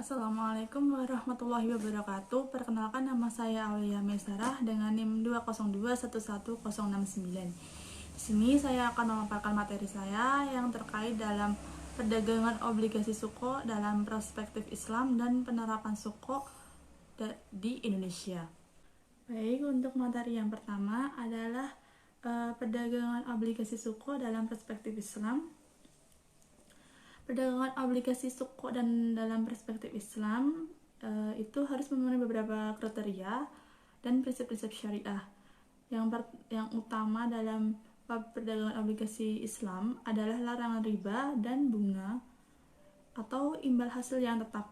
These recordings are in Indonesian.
Assalamualaikum warahmatullahi wabarakatuh. Perkenalkan, nama saya Aulia Mesarah dengan NIM 202111069. Di sini saya akan memaparkan materi saya yang terkait dalam perdagangan obligasi suko dalam perspektif Islam dan penerapan suko di Indonesia. Baik, untuk materi yang pertama adalah perdagangan obligasi suko dalam perspektif Islam. Perdagangan obligasi suko dan dalam perspektif Islam itu harus memenuhi beberapa kriteria dan prinsip-prinsip syariah. Yang utama dalam perdagangan obligasi Islam adalah larangan riba dan bunga atau imbal hasil yang tetap.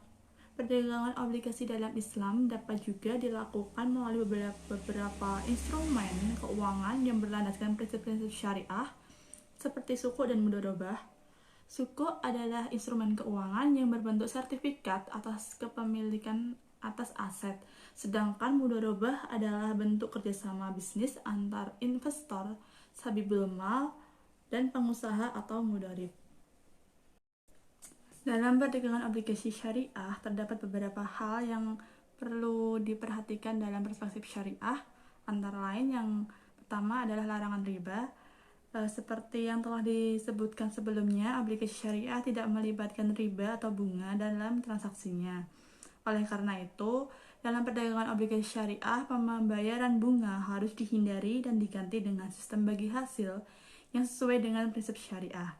Perdagangan obligasi dalam Islam dapat juga dilakukan melalui beberapa instrumen keuangan yang berlandaskan prinsip-prinsip syariah seperti suku dan mudharabah. Suku adalah instrumen keuangan yang berbentuk sertifikat atas kepemilikan atas aset, sedangkan mudharabah adalah bentuk kerjasama bisnis antar investor, sabibul mal, dan pengusaha atau mudharib. Dalam perdagangan obligasi syariah, terdapat beberapa hal yang perlu diperhatikan dalam perspektif syariah, antara lain yang pertama adalah larangan riba. Seperti yang telah disebutkan sebelumnya, obligasi syariah tidak melibatkan riba atau bunga dalam transaksinya. Oleh karena itu, dalam perdagangan obligasi syariah, pembayaran bunga harus dihindari dan diganti dengan sistem bagi hasil yang sesuai dengan prinsip syariah.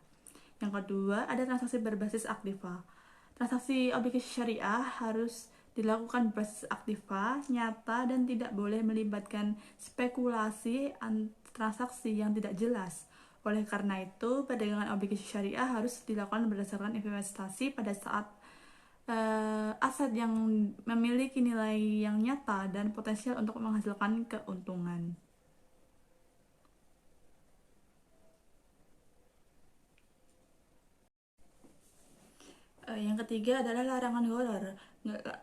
Yang kedua, ada transaksi berbasis aktiva. Transaksi obligasi syariah harus dilakukan berbasis aktiva, nyata, dan tidak boleh melibatkan spekulasi transaksi yang tidak jelas. Oleh karena itu, perdagangan obligasi syariah harus dilakukan berdasarkan investasi pada saat aset yang memiliki nilai yang nyata dan potensial untuk menghasilkan keuntungan. Yang ketiga adalah larangan gharar.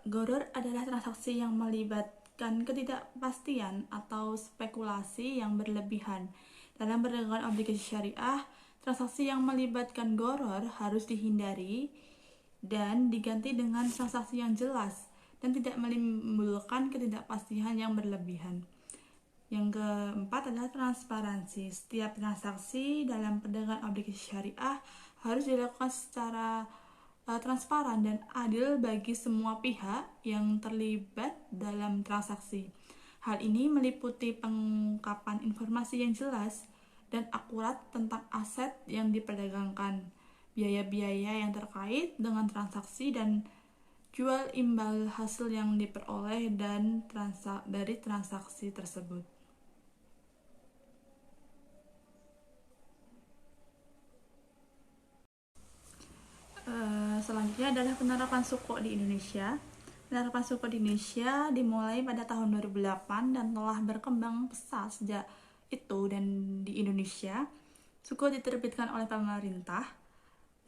Gharar adalah transaksi yang melibatkan ketidakpastian atau spekulasi yang berlebihan. Dalam perdagangan obligasi syariah, transaksi yang melibatkan gharar harus dihindari dan diganti dengan transaksi yang jelas dan tidak menimbulkan ketidakpastian yang berlebihan. Yang keempat adalah transparansi. Setiap transaksi dalam perdagangan obligasi syariah harus dilakukan secara transparan dan adil bagi semua pihak yang terlibat dalam transaksi. Hal ini meliputi pengungkapan informasi yang jelas dan akurat tentang aset yang diperdagangkan, biaya-biaya yang terkait dengan transaksi, dan jual imbal hasil yang diperoleh dari transaksi tersebut. Selanjutnya adalah penerapan suku di Indonesia. Penerapan suku di Indonesia dimulai pada tahun 2008 dan telah berkembang pesat sejak itu. Dan di Indonesia, suku diterbitkan oleh pemerintah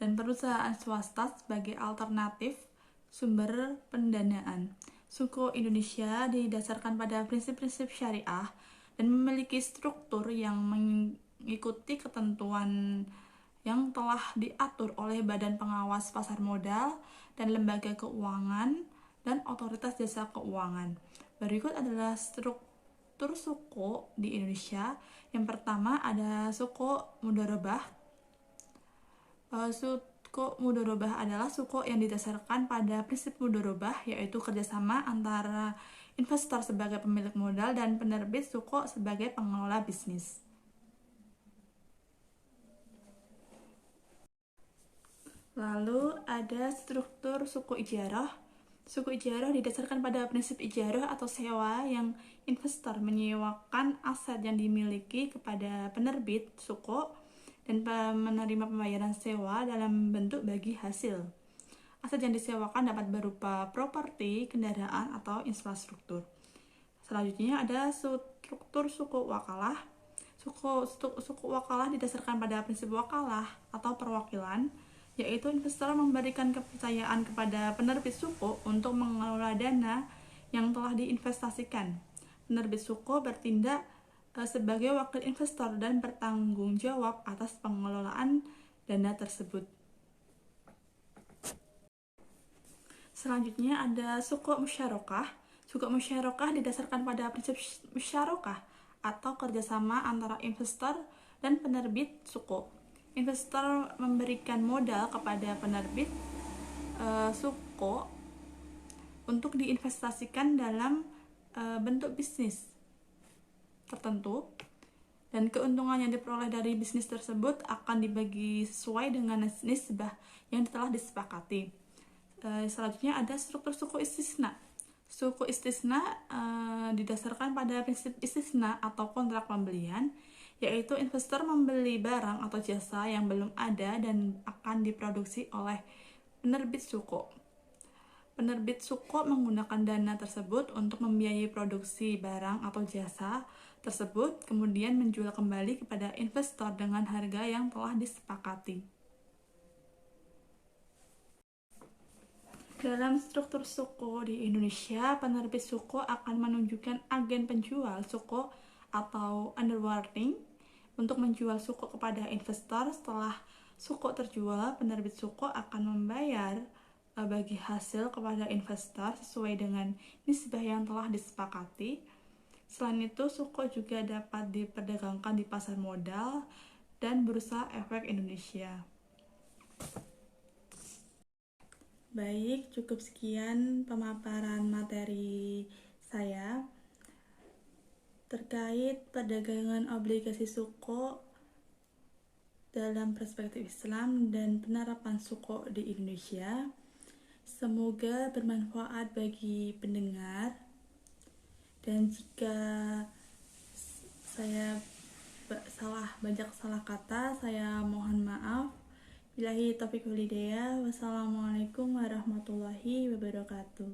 dan perusahaan swasta sebagai alternatif sumber pendanaan. Suku Indonesia didasarkan pada prinsip-prinsip syariah dan memiliki struktur yang mengikuti ketentuan yang telah diatur oleh Badan Pengawas Pasar Modal dan Lembaga Keuangan dan Otoritas Jasa Keuangan. Berikut adalah struktur suku di Indonesia. Yang pertama ada suku mudharabah. Suku mudharabah adalah suku yang didasarkan pada prinsip mudharabah, yaitu kerjasama antara investor sebagai pemilik modal dan penerbit suku sebagai pengelola bisnis. Lalu ada struktur suku ijarah. Suku ijarah didasarkan pada prinsip ijarah atau sewa, yang investor menyewakan aset yang dimiliki kepada penerbit suku dan menerima pembayaran sewa dalam bentuk bagi hasil. Aset yang disewakan dapat berupa properti, kendaraan, atau infrastruktur. Selanjutnya ada struktur suku wakalah. Suku wakalah didasarkan pada prinsip wakalah atau perwakilan, yaitu investor memberikan kepercayaan kepada penerbit suku untuk mengelola dana yang telah diinvestasikan. Penerbit suku bertindak sebagai wakil investor dan bertanggung jawab atas pengelolaan dana tersebut. Selanjutnya ada sukuk musyarakah. Sukuk musyarakah didasarkan pada prinsip musyarakah atau kerjasama antara investor dan penerbit sukuk. Investor memberikan modal kepada penerbit sukuk untuk diinvestasikan dalam bentuk bisnis tertentu, dan keuntungan yang diperoleh dari bisnis tersebut akan dibagi sesuai dengan nisbah yang telah disepakati. Selanjutnya ada struktur suku istisna. Suku istisna didasarkan pada prinsip istisna atau kontrak pembelian, yaitu investor membeli barang atau jasa yang belum ada dan akan diproduksi oleh penerbit suku. Penerbit suku menggunakan dana tersebut untuk membiayai produksi barang atau jasa tersebut, kemudian menjual kembali kepada investor dengan harga yang telah disepakati. Dalam struktur suku di Indonesia, penerbit suku akan menunjukkan agen penjual suku atau underwriting untuk menjual suku kepada investor. Setelah suku terjual, penerbit suku akan membayar bagi hasil kepada investor sesuai dengan nisbah yang telah disepakati. Selain itu, suku juga dapat diperdagangkan di pasar modal dan bursa efek Indonesia. Baik, cukup sekian pemaparan materi saya terkait perdagangan obligasi suku dalam perspektif Islam dan penerapan suku di Indonesia. Semoga bermanfaat bagi pendengar, dan jika saya banyak salah kata, saya mohon maaf. Billahi taufiq wal hidayah. Wassalamualaikum warahmatullahi wabarakatuh.